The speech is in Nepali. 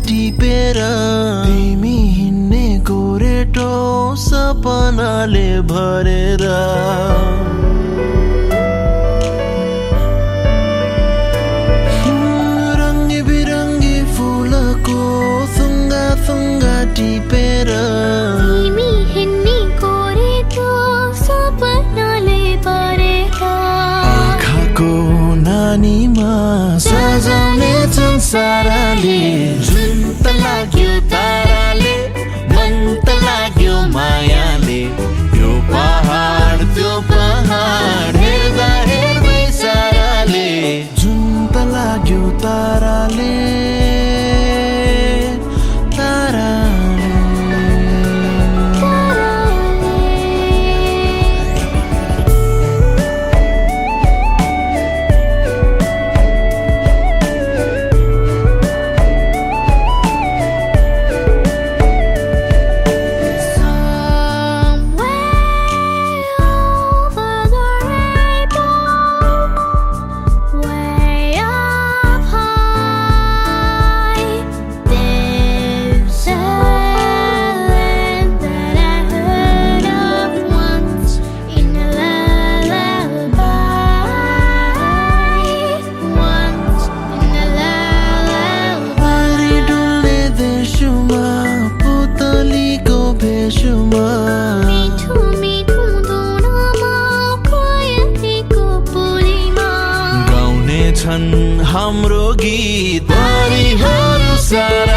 टिपेर तिमी हिँड्ने गोरेटो सपनाले भरेर रङ्गी बिरङ्गी फुलको थुङ्गा थुङ्गा टिपेर तिमी हिँड्ने गोरेटो सपनाले भरेर आँखाको नानीमा सजाउने संसारले जुन त लाग्यो ताराले मन त लाग्यो मायाले यो पहाड त्यो पहाड हेर्दा हेर्दै साराले जुन त लाग्यो ताराले मिठो मिठो धुनमा प्रकृतिको बोलीमा गाउने छन् हाम्रो गीत परिहरू सारा